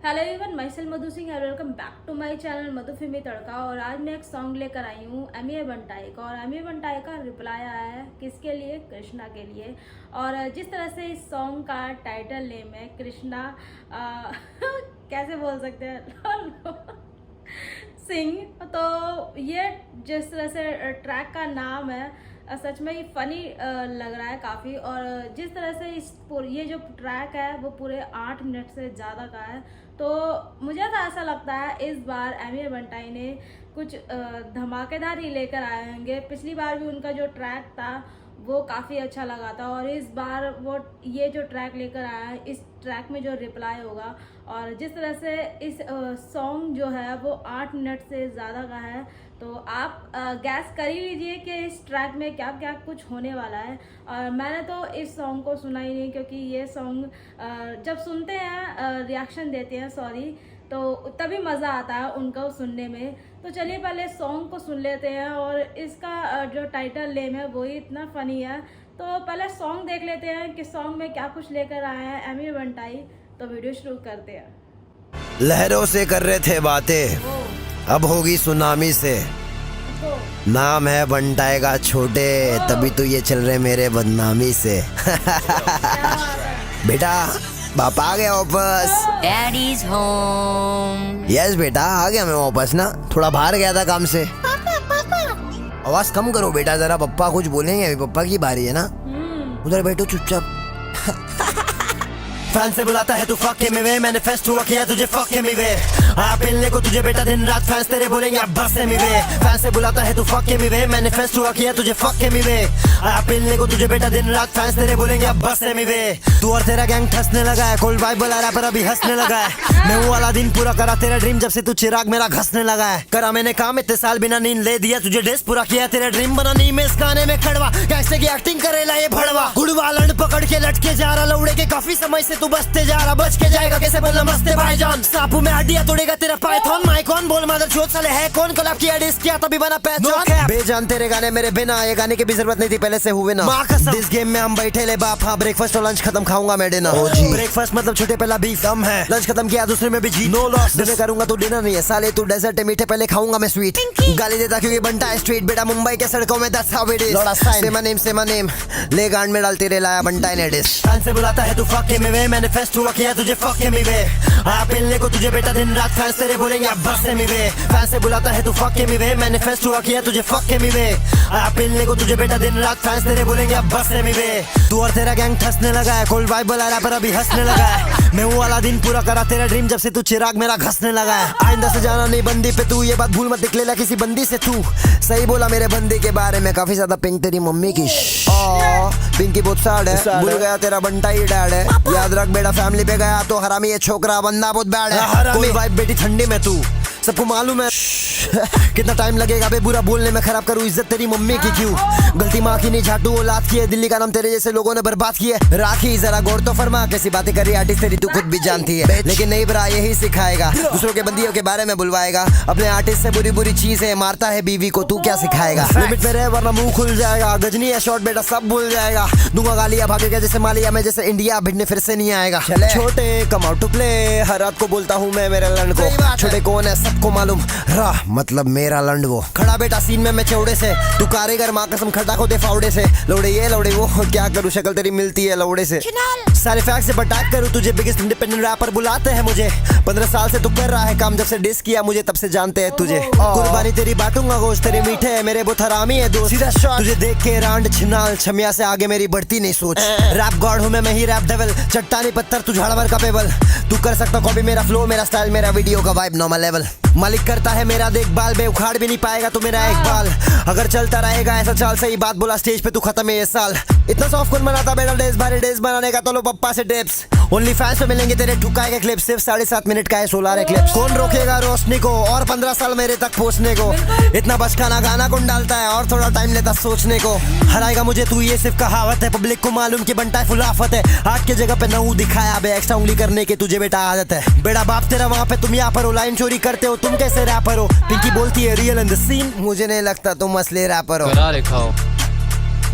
Hello everyone, myself Madhu Singh, welcome back to my channel Madhu Filmy Tadka. और आज मैं एक सॉन्ग लेकर आई हूँ एमी बंटाई का। और एमी बंटाई का रिप्लाई आया है किसके लिए? कृष्णा के लिए। और जिस तरह से इस सॉन्ग का टाइटल नेम है कृष्णा कैसे बोल सकते हैं सिंह, तो ये जिस तरह से ट्रैक का नाम है सच में ही फनी लग रहा है काफ़ी। और जिस तरह से ये जो ट्रैक है वो पूरे 8 मिनट से ज़्यादा का है, तो मुझे तो ऐसा लगता है इस बार एमी बंटाई ने कुछ धमाकेदार ही लेकर आए होंगे। पिछली बार भी उनका जो ट्रैक था वो काफ़ी अच्छा लगा था, और इस बार वो ये जो ट्रैक लेकर आया है, इस ट्रैक में जो रिप्लाई होगा और जिस तरह से इस सॉन्ग जो है वो 8 मिनट से ज़्यादा का है, तो आप गैस कर ही लीजिए कि इस ट्रैक में क्या क्या कुछ होने वाला है। और मैंने तो इस सॉन्ग को सुना ही नहीं, क्योंकि ये सॉन्ग जब सुनते हैं रिएक्शन देते हैं तो तभी मज़ा आता है उनको सुनने में। तो चलिए पहले सॉन्ग को सुन लेते हैं। और इसका जो टाइटल नेम है वही इतना फ़नी है, तो पहले सॉन्ग देख लेते हैं कि सॉन्ग में क्या कुछ लेकर आए हैं एमी बंटाई। तो वीडियो शुरू करते हैं। लहरों से कर रहे थे बातें, अब होगी सुनामी से। नाम है बंटाएगा छोटे, तभी तो ये चल रहे मेरे बदनामी से। बेटा पापा आ गया वापस। Daddy's home. यस बेटा आ गया मैं वापस ना, थोड़ा बाहर गया था काम से। आवाज कम करो बेटा जरा, पप्पा कुछ बोलेंगे, अभी पप्पा की बारी है ना। उधर बैठो चुपचाप। फैन से बुलाता है तू फक में वे, मैंने फेस्ट हुआ किया तुझे फक में वे। आप मिलने को तुझे बेटा दिन रात फैंस तेरे बोलेंगे अब बस में वे। फैन से बुलाता है तू फक में वे, मैंने फेस्ट हुआ किया तुझे फक में वे। आप मिलने को तुझे बेटा दिन रात फैंस तेरे बोलेंगे अब बस में वे। तू और तेरा गैंग ठसने लगा है, कोल्ड वाइब बुला रहा पर अभी हंसने लगा है। मैं वो वाला दिन पूरा करा तेरा ड्रीम, जब से तू चिराग मेरा घसने लगा है। करा मैंने काम इतने साल बिना नींद ले दिया तुझे डेस पूरा किया, तेरा ड्रीम बना नी में इस गाने में खड़वा। कैसे की एक्टिंग करेला ये भड़वा, गुड़वा लंड पकड़ के लटके जा रहा लौड़े के, काफी समय से तू बसते जा रहा, बच के जाएगा कैसे बोलना मस्ते भाईजान। सांपू में हड्डियां तोड़ेगा तेरा पाइथन, माइक ऑन बोल मदर चोट साले है कौन, कलाब किया डिस किया तभी बना पहचान। बेजान तेरे गाने मेरे बिना, ये गाने की भी जरूरत नहीं थी पहले से हुए ना। इस गेम में हम बैठे ले बाप, हाँ ब्रेकफास्ट और लंच खत्म खाऊंगा मैं डिनर। ब्रेकफास्ट मतलब छोटे पहला बीफ कम है, लंच खत्म किया दूसरे में भी जी नो लॉस। डिनर करूंगा तो डिनर नहीं है साले, तू डेजर्ट है मीठे पहले खाऊंगा मैं स्वीट। गाली देता क्योंकि बनता है स्ट्रीट, बेटा मुंबई के सड़कों में that's how it is। से my name ले गांड में डाल तेरे लाया बनटाई ने डिश। फैन से बुलाता है तू फक में वे, मैंने फेस्ट हुआ किया तुझे फक में वे। आप मिलने को तुझे बेटा दिन रात फैंस तेरे बोलेंगे अब बस में वे। फैन से बुलाता है तू फक में वे, मैंने फेस्ट हुआ किया तुझे फक में वे। आप मिलने को तुझे बेटा दिन रात फैंस तेरे बोलेंगे अब बस में वे। तू और तेरा गैंग ठसने लगा है, कोल्ड वाइब बुला रहा पर अभी हंसने लगा है। मैं वो वाला दिन पूरा करा तेरा ड्रीम, जब से तू चिराग मेरा घसने लगा है। आइंदा से जाना नहीं बंदी पे तू, ये बात भूल मत निकलेला किसी बंदी से तू। सही बोला मेरे बंदी के बारे में, काफी ज्यादा पिंक तेरी मम्मी की। पिंकी बहुत सैड है, भूल गया तेरा बंटाई डैड है। याद रख बेटा फैमिली पे गया तो हरामी ये छोकरा बंदा बहुत बैड है। कोई वाइब बेटी ठंडी में तू, सबको मालूम है कितना टाइम लगेगा बे बुरा बोलने में, खराब करूँ इज्जत तेरी मम्मी की क्यों। गलती माँ की नहीं झाटू औलाद की है, दिल्ली का नाम तेरे जैसे लोगों ने बर्बाद किया। राखी जरा गौर तो फरमा, कैसी बातें कर रही आर्टिस्ट तेरी तू खुद भी जानती है। लेकिन नहीं बरा यही सिखाएगा, दूसरों के बंदियों के बारे में बुलवाएगा। अपने आर्टिस्ट से बुरी बुरी चीजें मारता है बीवी को, तू क्या सिखाएगा। लिमिट में रहे वरना मुंह खुल जाएगा, गजनी है शॉर्ट बेटा सब भूल जाएगा। दूंगा गालियां भागेगा जैसे मालिया में, जैसे इंडिया भिड़ने फिर से नहीं आएगा। छोटे कम आउट टू प्ले, हर रात को बोलता हूँ मैं मेरे लंड को। छोटे कौन है सबको मालूम, राह मतलब मेरा लंड वो। खड़ा बेटा सीन में मैं चौड़े से, तू कारीगर माँ कसम खड़ा को दे फावड़े से। लौड़े ये लौड़े वो, क्या करूँ शक्ल तेरी मिलती है लौड़े से। सारे फैक्ट से बटाक करूँ तुझे, बिगेस्ट इंडिपेंडेंट रैपर बुलाते हैं मुझे। 15 साल से तू कर रहा है काम, जब से डिस किया मुझे तब से जानते हैं तुझे। कुर्बानी तेरी बांटूंगा गोश्त, तेरे मीठे है मेरे बहुत हरामी है दोस्त। सीधा शॉट तुझे देख के रांड छिनाल, छमिया से आगे मेरी बढ़ती नहीं सोच। रैप गॉड हूँ मैं ही रैप डेविल, चट्टानी पत्थर तू झाड़वर का पेबल। तू कर सकता कॉपी मेरा फ्लो, मेरा स्टाइल, मेरा वीडियो का वाइब नॉर्मल लेवल। मालिक करता है मेरा देखभाल, बे उखाड़ भी नहीं पाएगा तू मेरा एक बाल। अगर चलता रहेगा ऐसा चाल, सही बात बोला स्टेज पे तू खत्म है ये साल। इतना सॉफ्ट कौन बनाता बेटा डेज भारी डेज बनाने का, तो लो पप्पा से टिप्स। ओनली फैंस पे मिलेंगे तेरे ठुकाए के क्लिप्स, सिर्फ 7.5 मिनट का है 16 क्लिप्स। कौन रोकेगा रोशनी को और 15 साल मेरे तक पहुंचने को। इतना बचकाना गाना कौन डालता है और थोड़ा टाइम लेता सोचने को। हराएगा मुझे तू ये सिर्फ कहावत है, पब्लिक को मालूम कि बंटाई फुल आफत है। 8 की जगह पे 9 दिखाया बे, एक्स्ट्रा उंगली करने की तुझे बेटा आदत है। बेटा बाप तेरा वहाँ पे तुम यहाँ पर हो, लाइन चोरी करते हो तुम कैसे रैपर हो। पिंकी बोलती है रियल इन द सीन, मुझे नहीं लगता तुम असली रैपर हो।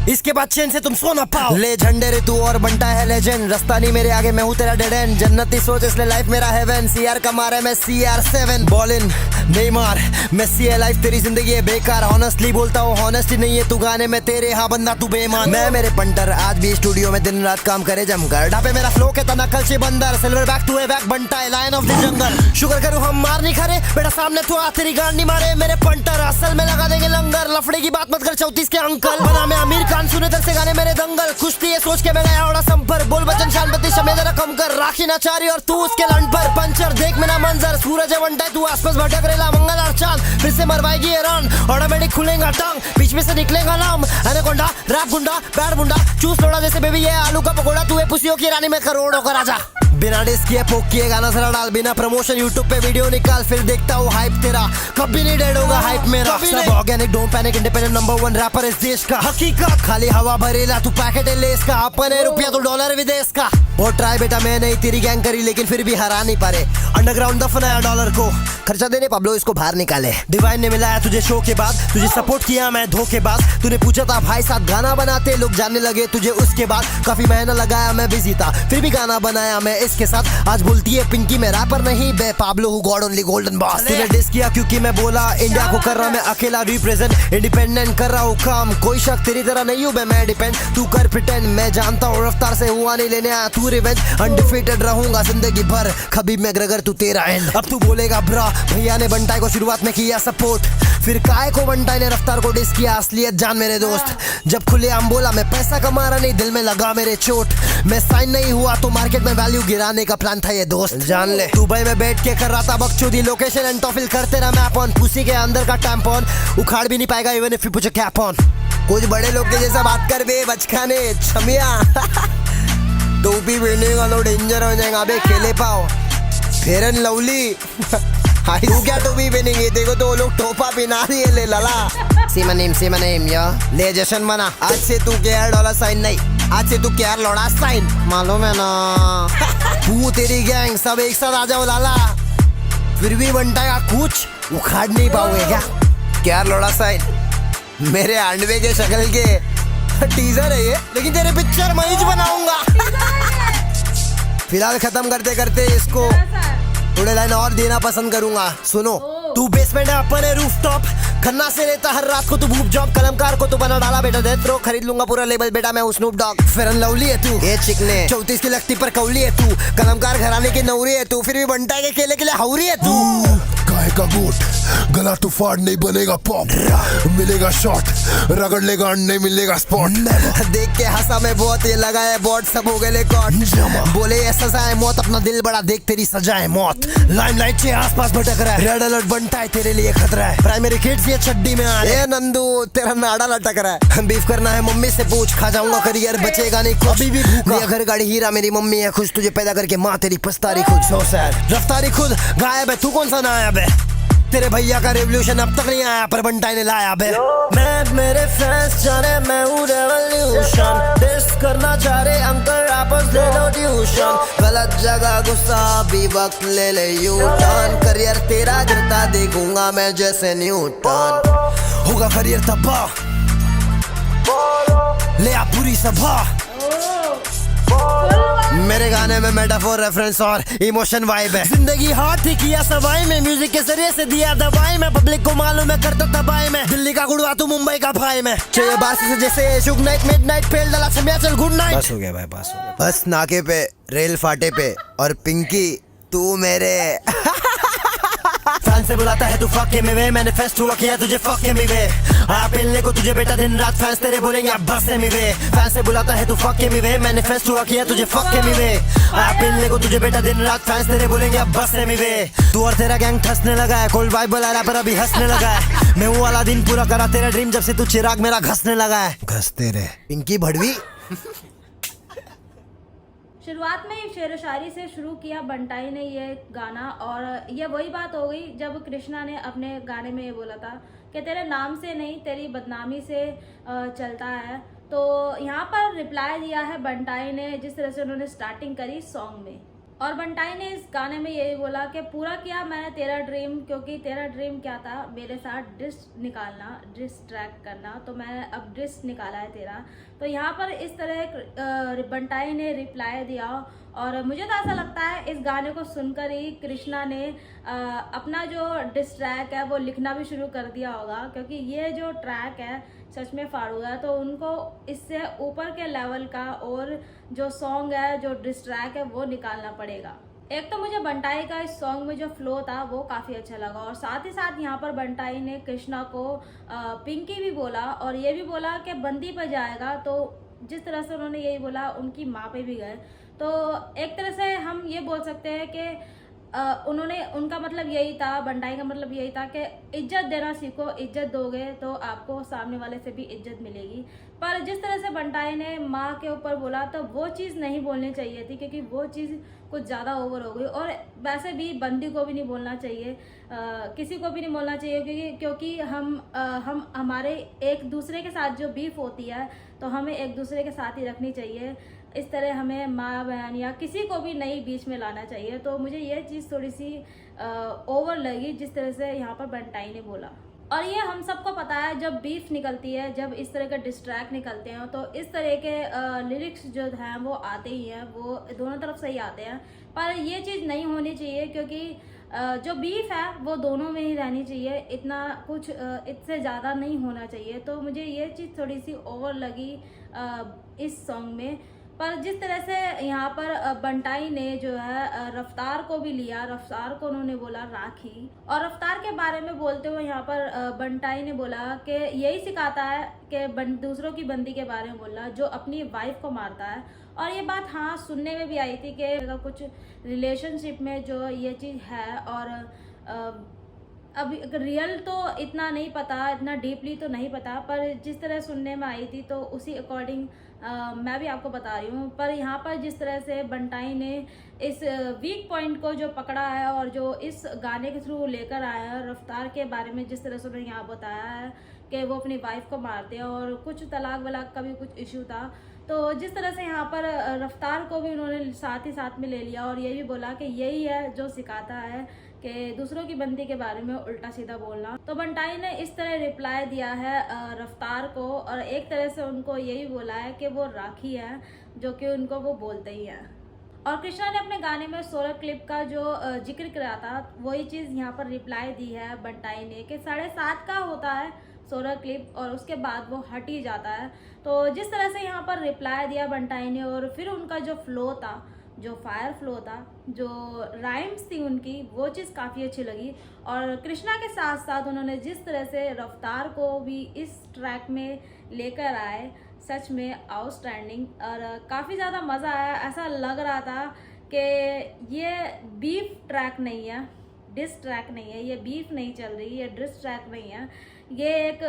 इसके बाद चैन से तुम सो ना पाओ। ले झंडे रे तू और बनता है लेजेंड, रास्ता नहीं मेरे आगे, मैं हूँ तेरा डेड एंड। जन्नती सोच इसलिए लाइफ मेरा हेवन, सीआर का मारे मैं CR7 ball in Neymar, Messi है लाइफ तेरी जिंदगी है बेकार। ऑनेस्टली बोलता हूँ ऑनेस्टी नहीं है तू गाने में तेरे, हाँ बंदा तू बेईमान। मैं मेरे पंटर आज भी स्टूडियो में दिन रात काम करे जमकर, ढापे मेरा फ्लो के तना कल से बंदर, सिल्वर बैक टू ए बैक बनता है लायन ऑफ द जंगल। शुक्र करूँ हम मार नहीं खरे बेटा, सामने तो आ तेरी गांड नहीं मारे मेरे पंटर, असल में लगा देंगे लंगर। लफड़े की बात मत कर 34 के अंकल, बना मैं अमीर खान सुने दर से गाने मेरे दंगल। कुश्ती ये सोच के मैं गया ओड़ा संपर, बोल बचन शान बत्ती समय जरा कम कर, राखी नाचारी और तू उसके लंड पर पंचर। देख मेरा मंजर सूरज है वंटा, तू आसपास भटक रेला मंगल और चांद, फिर से मरवाएगी ये रन, ऑटोमेटिक खुलेगा टंग, बीच में से निकलेगा नाम एनाकोंडा, रैप गुंडा बैड मुंडा, चूस लोड़ा जैसे बेबी ये आलू का पकोड़ा, तू है पुसियों की रानी में करोड़ों का राजा। बिना डिस किए पोक किए गाना जरा डाल, बिना प्रमोशन यूट्यूब पे वीडियो निकाल, फिर देखता हूँ हाइप तेरा कभी नहीं डेड होगा हाइप मेरा। सब organic don't panic, independent number 1 rapper इस देश का, हकीकत खाली हवा भरेला तू पैकेट है लेस का, अपन है रुपया तो डॉलर विदेश का। बहुत ट्राई बेटा मैं नहीं तेरी गैंग करी, लेकिन फिर भी हरा नहीं पारे, अंडरग्राउंड दफनाया डॉलर को, खर्चा देने पाब्लो इसको बाहर निकाले। डिवाइन ने मिलाया तुझे शो के बाद, तुझे सपोर्ट किया मैं धोखेबाज, तूने पूछा था भाई साथ गाना बनाते, लोग जानने लगे तुझे उसके बाद, काफी मेहनत लगाया मैं बिजी था, फिर भी गाना बनाया मैं इसके साथ। आज बोलती है पिंकी मैं रैपर नहीं बे पाब्लो हूँ गॉड ओनली गोल्डन बॉस। तूने डिस किया क्योंकि मैं बोला इंडिया को कर रहा मैं अकेला रिप्रेजेंट, इंडिपेंडेंट कर रहा हूँ काम, कोई शक तेरी तरह नहीं हूँ मैं डिपेंड, तू कर प्रिटेंड, मैं जानता हूँ रफ्तार से हुआ नहीं लेने आया तू रिवेंज, अनडिफीटेड रहूंगा जिंदगी भर, खबीब मैग्रेगर तू तेरा एंड। अब तू बोलेगा ब्रा भैया ने बंटाई को शुरुआत में किया सपोर्ट, फिर काय को बंटाई ने रफ्तार को डिस किया, असलियत जान मेरे दोस्त। जब खुलेआम बोला मैं पैसा कमा रहा नहीं, दिल में लगा मेरे चोट, मैं साइन नहीं हुआ तो मार्केट में वैल्यू गिराने का प्लान था ये दोस्त, जान ले। दुबई में बैठ के कर रहा था बकचोदी, लोकेशन एंड टॉफिल करते रहा मैप ऑन, पुसी के अंदर का टैम्पॉन उखाड़ भी नहीं पाएगा even if you put a cap on. कुछ बड़े लोग के जैसा बात कर बे बचकाने छमिया टोपी पहनने का तो डेंजर हो जाएगा बे, खेले पाओ फेयर एंड लवली तू क्या टोपी पहनेंगे, देखो तो लोग टोपा पहना रही है ले लला। सीमा नेम या ले जशन मना, आज से तू केयर डॉलर साइन नहीं, आज से तू केयर लोड़ा साइन, मालूम है ना। तू तेरी गैंग सब एक साथ आ जाओ लाला, फिर भी बनता का कुछ उखाड़ नहीं पाओगे क्या। केयर लोड़ा साइन मेरे अंडवे के शक्ल के टीजर है ये, लेकिन तेरे पिक्चर मैं ही बनाऊंगा। फिलहाल खत्म करते करते इसको थोड़े लाइन और देना पसंद करूंगा, सुनो। तू बेसमेंट है अपन है रूफटॉप, खन्ना से लेता हर रात को तू भूप जॉब, कलमकार को तू बना डाला बेटा डेथ रो, खरीद लूंगा पूरा लेबल बेटा मैं Snoop Dogg. Fair and lovely है तू ये चिकने 34 की लगती पर कौली है तू, कलमकार घराने की नौरी है तू, फिर भी बनता के केले के लिए हौरी है तू। गाय का गोट गला तूफान नहीं बनेगा पॉप, मिलेगा शॉट रगड़ लेगा नहीं मिलेगा स्पॉट। देख के हंसा मैं बहुत, ये लगा है बॉट सब हो गए कॉट, बोले ये सजा है मौत, अपना दिल बड़ा देख तेरी सजा है मौत। लाइमलाइट के आसपास भटक रहा है, रेड अलर्ट बनता है तेरे लिए खतरा है, प्राइमरी किड्स ये चड्डी में आ रहे हैं, नंदू तेरा नाड़ा लटक रहा है, बीफ करना है मम्मी से पूछ, खा जाऊंगा करियर बचेगा नहीं कुछ, अभी भी भूखा घर गाड़ी हीरा मेरी मम्मी है खुश, तुझे पैदा करके माँ तेरी पछतारी खुद, सो सैड रफ्तारी खुद गायब है, तू कौन सा नायब है, तेरे भैया का रेवोल्यूशन अब तक नहीं आया पर बंटाई ने लाया बे। मैं मेरे फैंस जाने मैं हूँ रेवोल्यूशन, टेस्ट करना चाह रहे अंकल आपस ले लो ट्यूशन, गलत जगह गुस्सा भी वक्त ले ले यू टर्न, करियर तेरा गिरता देखूंगा मैं जैसे न्यूटन, होगा करियर तबाह ले आ पूरी सभा। मेरे गाने में मेटाफोर रेफरेंस और इमोशन वाइब है, जिंदगी हाथ ही किया सवाई में, म्यूजिक के जरिए से दिया दवाई में, पब्लिक को मालूम है करता तबाही में, दिल्ली का गुड़वा तू मुंबई का भाई में, चाहिए बास से जैसे शुग नाइट मिडनाइट फेल डाला छमिया चल गुड नाइट। बस हो गया भाई बस हो गया, बस नाके पे रेल फाटे पे और पिंकी तू मेरे फैन से बुलाता है तू फक के मिवे, मैनिफेस्ट हुआ किया तुझे फक के मिवे, आप मिलने को तुझे बेटा दिन रात फैंस तेरे बोलेंगे अब बस से मिवे। फैन से बुलाता है तू फक के मिवे, मैनिफेस्ट हुआ किया तुझे फक के मिवे, आप मिलने को तुझे बेटा दिन रात फैंस तेरे बोलेंगे अब बस से मिवे। तू और तेरा गैंग ठसने लगा है, कोल्ड वाइब बुला रहा पर अभी हंसने लगा है, मैं वो वाला दिन पूरा करा तेरा ड्रीम जब से तू चिराग मेरा घसने लगा है, घसते रहे पिंकी भड़वी। शुरुआत में शेर शायरी से शुरू किया बंटाई ने ये गाना, और ये वही बात हो गई जब कृष्णा ने अपने गाने में ये बोला था कि तेरे नाम से नहीं तेरी बदनामी से चलता है। तो यहाँ पर रिप्लाई दिया है बंटाई ने, जिस तरह से उन्होंने स्टार्टिंग करी सॉन्ग में। और बंटाई ने इस गाने में यही बोला कि पूरा किया मैंने तेरा ड्रीम, क्योंकि तेरा ड्रीम क्या था, मेरे साथ डिस निकालना, डिस ट्रैक करना, तो मैंने अब डिस निकाला है तेरा। तो यहाँ पर इस तरह बंटाई ने रिप्लाई दिया। और मुझे तो ऐसा लगता है इस गाने को सुनकर ही कृष्णा ने अपना जो डिस ट्रैक है वो लिखना भी शुरू कर दिया होगा, क्योंकि ये जो ट्रैक है सच में फाड़ू है। तो उनको इससे ऊपर के लेवल का और जो सॉन्ग है, जो डिस ट्रैक है वो निकालना पड़ेगा। एक तो मुझे बंटाई का इस सॉन्ग में जो फ्लो था वो काफ़ी अच्छा लगा, और साथ ही साथ यहाँ पर बंटाई ने कृष्णा को पिंकी भी बोला, और ये भी बोला कि बंदी पर जाएगा। तो जिस तरह से उन्होंने यही बोला उनकी माँ पे भी गए, तो एक तरह से हम ये बोल सकते हैं कि उन्होंने, उनका मतलब यही था, बंटाई का मतलब यही था कि इज्जत देना सीखो, इज्जत दोगे तो आपको सामने वाले से भी इज्जत मिलेगी। पर जिस तरह से बंटाई ने माँ के ऊपर बोला तो वो चीज़ नहीं बोलनी चाहिए थी, क्योंकि वो चीज़ कुछ ज़्यादा ओवर हो गई। और वैसे भी बंदी को भी नहीं बोलना चाहिए, किसी को भी नहीं बोलना चाहिए, क्योंकि हम हमारे एक दूसरे के साथ जो बीफ होती है तो हमें एक दूसरे के साथ ही रखनी चाहिए। इस तरह हमें माँ बहन या किसी को भी नहीं बीच में लाना चाहिए। तो मुझे ये चीज़ थोड़ी सी ओवर लगी जिस तरह से यहाँ पर बंटाई ने बोला। और ये हम सबको पता है, जब बीफ निकलती है, जब इस तरह के डिस्ट्रैक्ट निकलते हैं तो इस तरह के लिरिक्स जो हैं वो आते ही हैं, वो दोनों तरफ से ही आते हैं। पर ये चीज़ नहीं होनी चाहिए, क्योंकि जो बीफ है वो दोनों में ही रहनी चाहिए, इतना कुछ इससे ज़्यादा नहीं होना चाहिए। तो मुझे ये चीज़ थोड़ी सी ओवर लगी इस सॉन्ग में। पर जिस तरह से यहाँ पर बंटाई ने जो है रफ्तार को भी लिया, रफ्तार को उन्होंने बोला राखी, और रफ्तार के बारे में बोलते हुए यहाँ पर बंटाई ने बोला कि यही सिखाता है कि दूसरों की बंदी के बारे में बोलना, जो अपनी वाइफ को मारता है। और ये बात हाँ सुनने में भी आई थी कि कुछ रिलेशनशिप में जो ये चीज़ है, और अभी रियल तो इतना नहीं पता, इतना डीपली तो नहीं पता, पर जिस तरह सुनने में आई थी तो उसी अकॉर्डिंग मैं भी आपको बता रही हूँ। पर यहाँ पर जिस तरह से बंटाई ने इस वीक पॉइंट को जो पकड़ा है और जो इस गाने के थ्रू लेकर आया है, रफ्तार के बारे में जिस तरह से उन्होंने यहाँ बताया है कि वो अपनी वाइफ को मारते हैं और कुछ तलाक वलाक का भी कुछ इशू था, तो जिस तरह से यहाँ पर रफ्तार को भी उन्होंने साथ ही साथ में ले लिया और ये भी बोला कि यही है जो सिखाता है कि दूसरों की बंदी के बारे में उल्टा सीधा बोलना। तो बंटाई ने इस तरह रिप्लाई दिया है रफ्तार को, और एक तरह से उनको यही बोला है कि वो राखी है, जो कि उनको वो बोलते ही हैं। और कृष्णा ने अपने गाने में सोलर क्लिप का जो जिक्र करा था, वही चीज़ यहाँ पर रिप्लाई दी है बंटाई ने कि 7:30 का होता है सोलर क्लिप और उसके बाद वो हट ही जाता है। तो जिस तरह से यहाँ पर रिप्लाई दिया बंटाई ने, और फिर उनका जो फ्लो था, जो फायर फ्लो था, जो राइम्स थी उनकी, वो चीज़ काफ़ी अच्छी लगी। और कृष्णा के साथ साथ उन्होंने जिस तरह से रफ्तार को भी इस ट्रैक में लेकर आए, सच में आउटस्टैंडिंग, और काफ़ी ज़्यादा मज़ा आया। ऐसा लग रहा था कि ये बीफ ट्रैक नहीं है, डिस ट्रैक नहीं है, ये बीफ नहीं चल रही, ये डिस ट्रैक नहीं है, ये एक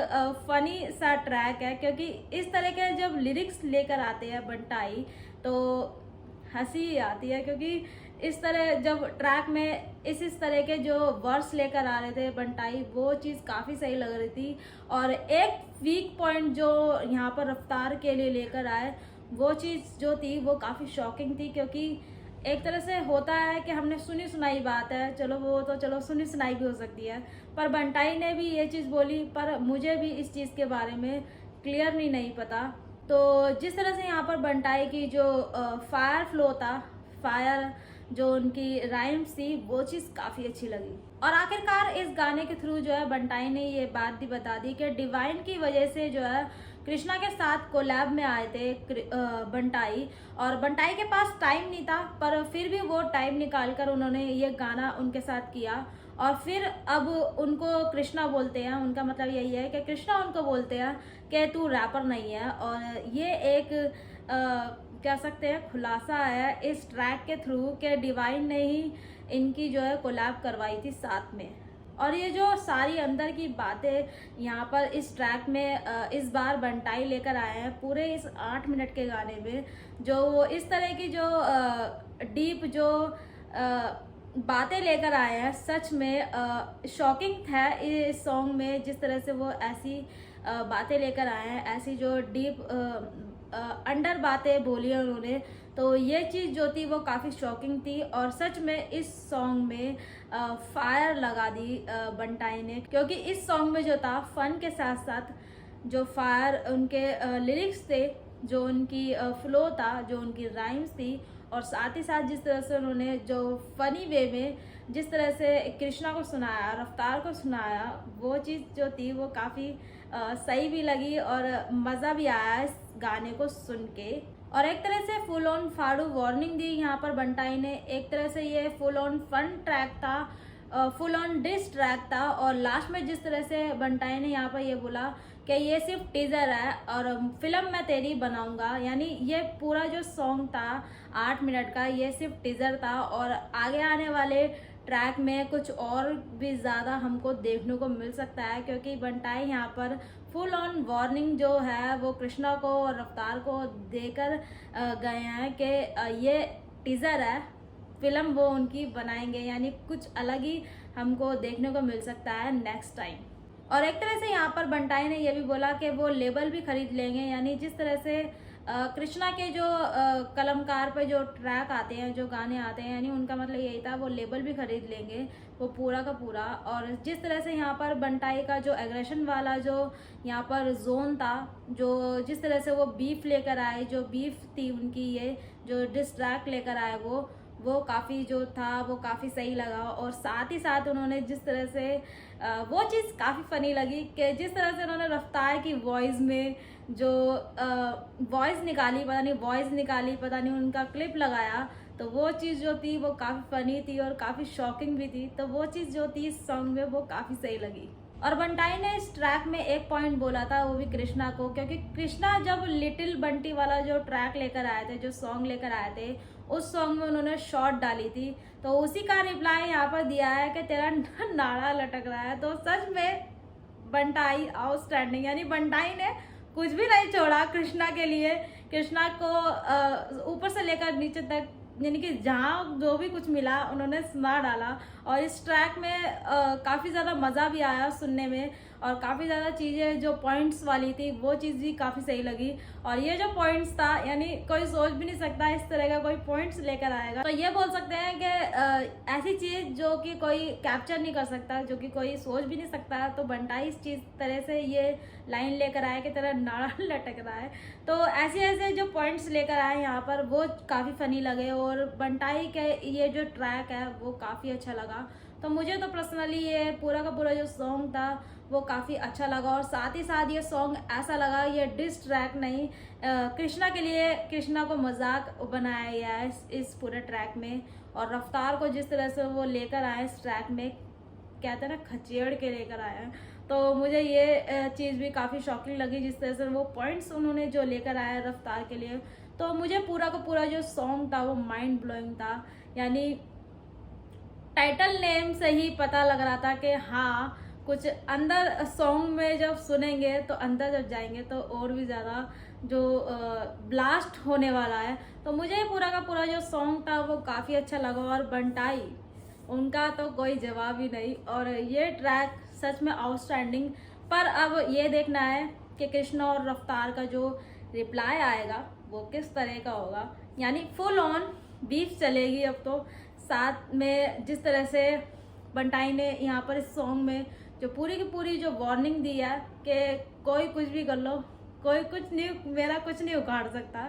फ़नी सा ट्रैक है। क्योंकि इस तरह के जब लिरिक्स लेकर आते हैं बंटाई तो हंसी आती है, क्योंकि इस तरह जब ट्रैक में इस तरह के जो वर्ड्स लेकर आ रहे थे बंटाई, वो चीज़ काफ़ी सही लग रही थी। और एक वीक पॉइंट जो यहाँ पर रफ्तार के लिए लेकर आए, वो चीज़ जो थी वो काफ़ी शॉकिंग थी। क्योंकि एक तरह से होता है कि हमने सुनी सुनाई बात है, चलो वो तो चलो सुनी सुनाई भी हो सकती है, पर बंटाई ने भी ये चीज़ बोली, पर मुझे भी इस चीज़ के बारे में क्लियरली नहीं पता। तो जिस तरह से यहाँ पर बंटाई की जो फायर फ्लो था, फायर जो उनकी राइम्स थी, वो चीज़ काफ़ी अच्छी लगी। और आखिरकार इस गाने के थ्रू जो है बंटाई ने ये बात भी बता दी कि डिवाइन की वजह से जो है कृष्णा के साथ कोलैब में आए थे बंटाई, और बंटाई के पास टाइम नहीं था, पर फिर भी वो टाइम निकाल कर उन्होंने ये गाना उनके साथ किया। और फिर अब उनको कृष्णा बोलते हैं, उनका मतलब यही है कि कृष्णा उनको बोलते हैं कि तू रैपर नहीं है। और ये एक कह सकते हैं खुलासा है इस ट्रैक के थ्रू कि डिवाइन ने ही इनकी जो है कोलैब करवाई थी साथ में। और ये जो सारी अंदर की बातें यहाँ पर इस ट्रैक में इस बार बंटाई लेकर आए हैं पूरे इस 8 मिनट के गाने में, जो इस तरह की जो डीप जो बातें लेकर आए हैं, सच में शॉकिंग है इस सॉन्ग में। जिस तरह से वो ऐसी बातें लेकर आए हैं, ऐसी जो डीप अंडर बातें बोली है उन्होंने, तो ये चीज़ जो थी वो काफ़ी शॉकिंग थी और सच में इस सॉन्ग में फायर लगा दी बंटाई ने, क्योंकि इस सॉन्ग में जो था फन के साथ साथ जो फायर उनके लिरिक्स थे, जो उनकी फ्लो था, जो उनकी राइम्स थी, और साथ ही साथ जिस तरह से उन्होंने जो फनी वे में जिस तरह से कृष्णा को सुनाया, रफ्तार को सुनाया, वो चीज़ जो थी वो काफ़ी सही भी लगी और मज़ा भी आया इस गाने को सुन के। और एक तरह से फुल ऑन फाड़ू वार्निंग दी यहाँ पर बंटाई ने। एक तरह से ये फुल ऑन फन ट्रैक था, फुल ऑन डिस ट्रैक था, और लास्ट में जिस तरह से बंटाई ने यहाँ पर ये बोला कि ये सिर्फ टीज़र है और फिल्म मैं तेरी बनाऊंगा, यानी ये पूरा जो सॉन्ग था 8 मिनट का, ये सिर्फ टीज़र था और आगे आने वाले ट्रैक में कुछ और भी ज़्यादा हमको देखने को मिल सकता है, क्योंकि बंटाई यहाँ पर फुल ऑन वार्निंग जो है वो कृष्णा को और रफ्तार को देकर गए हैं कि ये टीज़र है, फिल्म वो उनकी बनाएंगे, यानी कुछ अलग ही हमको देखने को मिल सकता है नेक्स्ट टाइम। और एक तरह से यहाँ पर बंटाई ने यह भी बोला कि वो लेबल भी खरीद लेंगे, यानी जिस तरह से कृष्णा के जो कलमकार पे जो ट्रैक आते हैं, जो गाने आते हैं, यानी उनका मतलब यही था वो लेबल भी खरीद लेंगे वो पूरा का पूरा। और जिस तरह से यहाँ पर बंटाई का जो एग्रेशन वाला जो यहाँ पर जोन था, जो जिस तरह से वो बीफ लेकर आए, जो बीफ थी उनकी, ये जो डिस ट्रैक लेकर आए, वो काफ़ी जो था वो काफ़ी सही लगा। और साथ ही साथ उन्होंने जिस तरह से वो चीज़ काफ़ी फ़नी लगी कि जिस तरह से उन्होंने रफ्तार की वॉइस में जो वॉइस निकाली, पता नहीं उनका क्लिप लगाया, तो वो चीज़ जो थी वो काफ़ी फ़नी थी और काफ़ी शॉकिंग भी थी। तो वो चीज़ जो थी इस सॉन्ग में वो काफ़ी सही लगी। और बंटाई ने इस ट्रैक में एक पॉइंट बोला था, वो भी कृष्णा को, क्योंकि कृष्णा जब लिटिल बंटी वाला जो ट्रैक लेकर आए थे, जो सॉन्ग लेकर आए थे, उस सॉन्ग में उन्होंने शॉट डाली थी, तो उसी का रिप्लाई यहाँ पर दिया है कि तेरा नाड़ा लटक रहा है। तो सच में बंटाई आउटस्टैंडिंग, यानी बंटाई ने कुछ भी नहीं छोड़ा कृष्णा के लिए, कृष्णा को ऊपर से लेकर नीचे तक, यानी कि जहाँ जो भी कुछ मिला उन्होंने सुना डाला। और इस ट्रैक में काफ़ी ज़्यादा मज़ा भी आया सुनने में, और काफ़ी ज़्यादा चीज़ें जो पॉइंट्स वाली थी वो चीज़ भी काफ़ी सही लगी। और ये जो पॉइंट्स था, यानी कोई सोच भी नहीं सकता इस तरह का कोई पॉइंट्स लेकर आएगा। तो ये बोल सकते हैं कि ऐसी चीज़ जो कि कोई कैप्चर नहीं कर सकता, जो कि कोई सोच भी नहीं सकता, तो बंटाई इस चीज़ तरह से ये लाइन लेकर आए कि तेरा नाड़ा लटक रहा है। तो ऐसे ऐसे जो पॉइंट्स लेकर आए यहाँ पर वो काफ़ी फ़नी लगे, और बंटाई के ये जो ट्रैक है वो काफ़ी अच्छा लगा। तो मुझे तो पर्सनली ये पूरा का पूरा जो सॉन्ग था वो काफ़ी अच्छा लगा। और साथ ही साथ ये सॉन्ग ऐसा लगा, ये डिस ट्रैक नहीं, कृष्णा के लिए, कृष्णा को मजाक बनाया गया है इस पूरे ट्रैक में। और रफ्तार को जिस तरह से वो लेकर आए इस ट्रैक में, कहते हैं ना खचेड़ के लेकर आए हैं, तो मुझे ये चीज़ भी काफ़ी शॉकिंग लगी, जिस तरह से वो पॉइंट्स उन्होंने जो लेकर आए रफ्तार के लिए। तो मुझे पूरा का पूरा जो सॉन्ग था वो माइंड ब्लोइंग था, यानी टाइटल नेम से ही पता लग रहा था कि हाँ कुछ अंदर सॉन्ग में जब सुनेंगे तो अंदर जब जाएंगे तो और भी ज़्यादा जो ब्लास्ट होने वाला है। तो मुझे पूरा का पूरा जो सॉन्ग था वो काफ़ी अच्छा लगा। और बंटाई, उनका तो कोई जवाब ही नहीं, और ये ट्रैक सच में आउटस्टैंडिंग। पर अब ये देखना है कि कृष्णा और रफ्तार का जो रिप्लाई आएगा वो किस तरह का होगा, यानी फुल ऑन बीफ चलेगी अब तो। साथ में जिस तरह से बंटाई ने यहाँ पर इस सॉन्ग में जो पूरी की पूरी जो वार्निंग दी है कि कोई कुछ भी कर लो, कोई कुछ नहीं, मेरा कुछ नहीं उखाड़ सकता।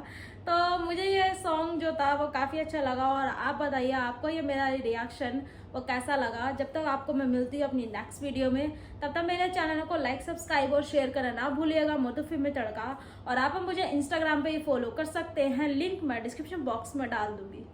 तो मुझे ये सॉन्ग जो था वो काफ़ी अच्छा लगा। और आप बताइए आपको ये मेरा रिएक्शन वो कैसा लगा। जब तक आपको मैं मिलती हूँ अपनी नेक्स्ट वीडियो में, तब तक मेरे चैनल को लाइक, सब्सक्राइब और शेयर करना ना भूलिएगा, मधु फिल्मी तड़का। और आप मुझे इंस्टाग्राम पे ही फॉलो कर सकते हैं, लिंक मैं डिस्क्रिप्शन बॉक्स में डाल दूँगी।